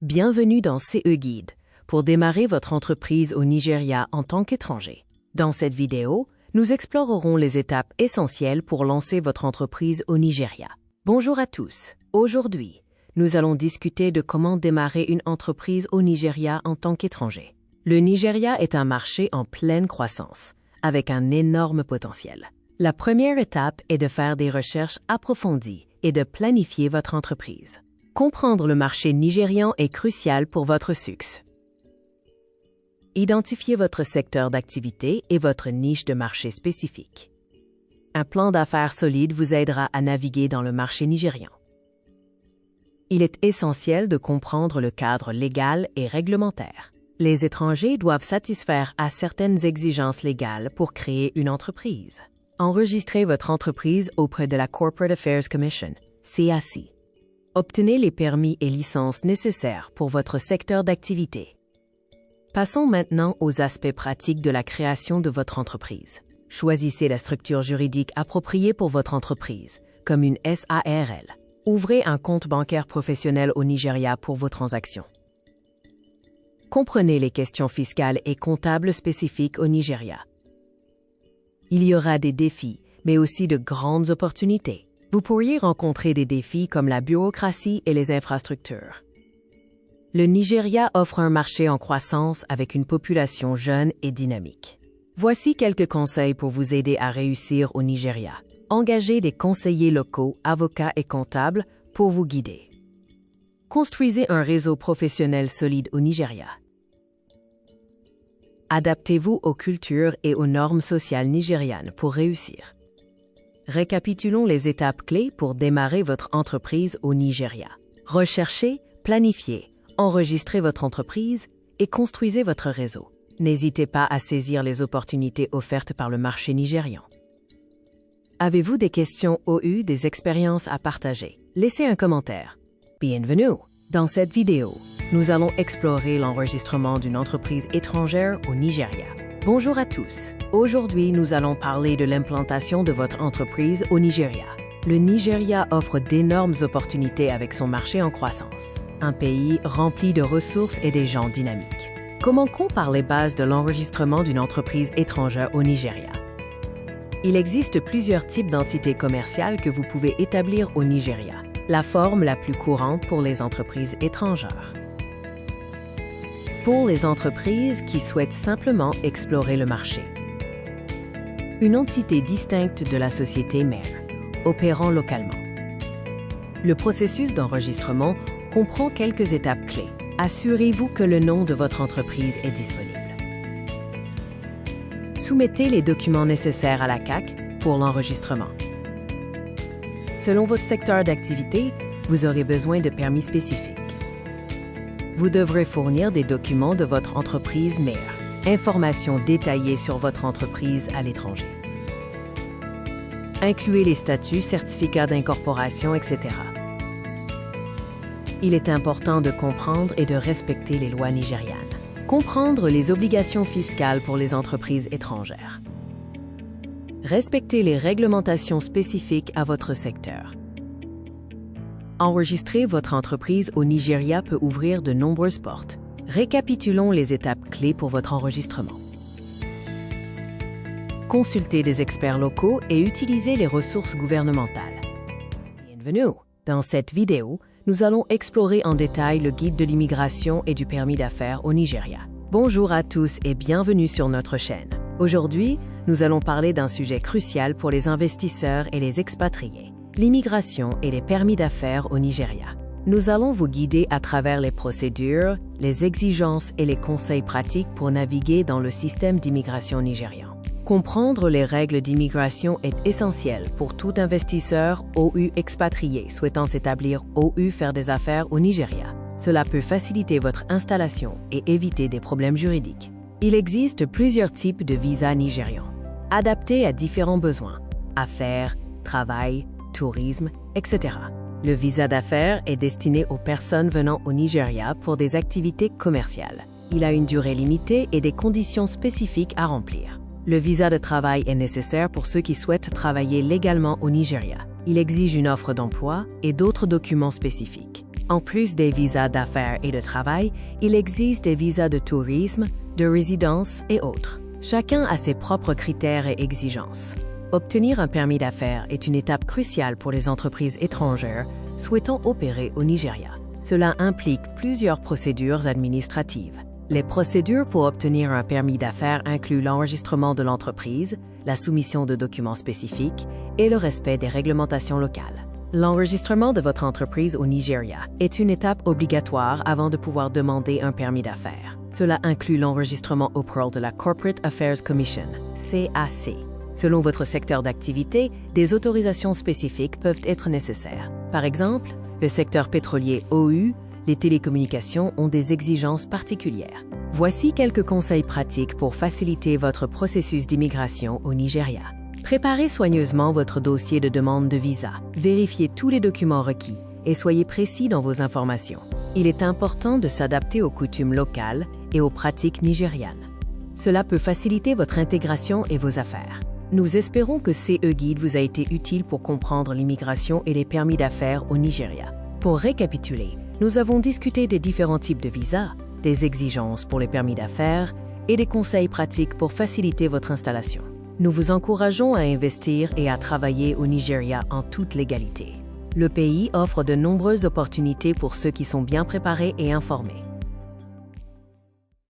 Bienvenue dans CE Guide, pour démarrer votre entreprise au Nigeria en tant qu'étranger. Dans cette vidéo, nous explorerons les étapes essentielles pour lancer votre entreprise au Nigeria. Bonjour à tous. Aujourd'hui, nous allons discuter de comment démarrer une entreprise au Nigeria en tant qu'étranger. Le Nigeria est un marché en pleine croissance, avec un énorme potentiel. La première étape est de faire des recherches approfondies et de planifier votre entreprise. Comprendre le marché nigérian est crucial pour votre succès. Identifiez votre secteur d'activité et votre niche de marché spécifique. Un plan d'affaires solide vous aidera à naviguer dans le marché nigérian. Il est essentiel de comprendre le cadre légal et réglementaire. Les étrangers doivent satisfaire à certaines exigences légales pour créer une entreprise. Enregistrez votre entreprise auprès de la Corporate Affairs Commission, CAC. Obtenez les permis et licences nécessaires pour votre secteur d'activité. Passons maintenant aux aspects pratiques de la création de votre entreprise. Choisissez la structure juridique appropriée pour votre entreprise, comme une SARL. Ouvrez un compte bancaire professionnel au Nigeria pour vos transactions. Comprenez les questions fiscales et comptables spécifiques au Nigeria. Il y aura des défis, mais aussi de grandes opportunités. Vous pourriez rencontrer des défis comme la bureaucratie et les infrastructures. Le Nigeria offre un marché en croissance avec une population jeune et dynamique. Voici quelques conseils pour vous aider à réussir au Nigeria. Engagez des conseillers locaux, avocats et comptables pour vous guider. Construisez un réseau professionnel solide au Nigeria. Adaptez-vous aux cultures et aux normes sociales nigérianes pour réussir. Récapitulons les étapes clés pour démarrer votre entreprise au Nigeria. Recherchez, planifiez, enregistrez votre entreprise et construisez votre réseau. N'hésitez pas à saisir les opportunités offertes par le marché nigérian. Avez-vous des questions ou des expériences à partager? Laissez un commentaire. Bienvenue! Dans cette vidéo, nous allons explorer l'enregistrement d'une entreprise étrangère au Nigeria. Bonjour à tous. Aujourd'hui, nous allons parler de l'implantation de votre entreprise au Nigeria. Le Nigeria offre d'énormes opportunités avec son marché en croissance. Un pays rempli de ressources et des gens dynamiques. Commençons par les bases de l'enregistrement d'une entreprise étrangère au Nigeria. Il existe plusieurs types d'entités commerciales que vous pouvez établir au Nigeria. La forme la plus courante pour les entreprises étrangères. Pour les entreprises qui souhaitent simplement explorer le marché. Une entité distincte de la société mère, opérant localement. Le processus d'enregistrement comprend quelques étapes clés. Assurez-vous que le nom de votre entreprise est disponible. Soumettez les documents nécessaires à la CAC pour l'enregistrement. Selon votre secteur d'activité, vous aurez besoin de permis spécifiques. Vous devrez fournir des documents de votre entreprise mère, informations détaillées sur votre entreprise à l'étranger. Incluez les statuts, certificats d'incorporation, etc. Il est important de comprendre et de respecter les lois nigérianes. Comprendre les obligations fiscales pour les entreprises étrangères. Respectez les réglementations spécifiques à votre secteur. Enregistrer votre entreprise au Nigeria peut ouvrir de nombreuses portes. Récapitulons les étapes clés pour votre enregistrement. Consultez des experts locaux et utilisez les ressources gouvernementales. Bienvenue! Dans cette vidéo, nous allons explorer en détail le guide de l'immigration et du permis d'affaires au Nigeria. Bonjour à tous et bienvenue sur notre chaîne. Aujourd'hui, nous allons parler d'un sujet crucial pour les investisseurs et les expatriés. L'immigration et les permis d'affaires au Nigeria. Nous allons vous guider à travers les procédures, les exigences et les conseils pratiques pour naviguer dans le système d'immigration nigérian. Comprendre les règles d'immigration est essentiel pour tout investisseur ou expatrié souhaitant s'établir ou faire des affaires au Nigeria. Cela peut faciliter votre installation et éviter des problèmes juridiques. Il existe plusieurs types de visas nigérians, adaptés à différents besoins, affaires, travail, tourisme, etc. Le visa d'affaires est destiné aux personnes venant au Nigeria pour des activités commerciales. Il a une durée limitée et des conditions spécifiques à remplir. Le visa de travail est nécessaire pour ceux qui souhaitent travailler légalement au Nigeria. Il exige une offre d'emploi et d'autres documents spécifiques. En plus des visas d'affaires et de travail, il existe des visas de tourisme, de résidence et autres. Chacun a ses propres critères et exigences. Obtenir un permis d'affaires est une étape cruciale pour les entreprises étrangères souhaitant opérer au Nigeria. Cela implique plusieurs procédures administratives. Les procédures pour obtenir un permis d'affaires incluent l'enregistrement de l'entreprise, la soumission de documents spécifiques et le respect des réglementations locales. L'enregistrement de votre entreprise au Nigeria est une étape obligatoire avant de pouvoir demander un permis d'affaires. Cela inclut l'enregistrement auprès de la Corporate Affairs Commission, CAC. Selon votre secteur d'activité, des autorisations spécifiques peuvent être nécessaires. Par exemple, le secteur pétrolier OU, les télécommunications ont des exigences particulières. Voici quelques conseils pratiques pour faciliter votre processus d'immigration au Nigeria. Préparez soigneusement votre dossier de demande de visa, vérifiez tous les documents requis et soyez précis dans vos informations. Il est important de s'adapter aux coutumes locales et aux pratiques nigérianes. Cela peut faciliter votre intégration et vos affaires. Nous espérons que CE Guide vous a été utile pour comprendre l'immigration et les permis d'affaires au Nigeria. Pour récapituler, nous avons discuté des différents types de visas, des exigences pour les permis d'affaires et des conseils pratiques pour faciliter votre installation. Nous vous encourageons à investir et à travailler au Nigeria en toute légalité. Le pays offre de nombreuses opportunités pour ceux qui sont bien préparés et informés.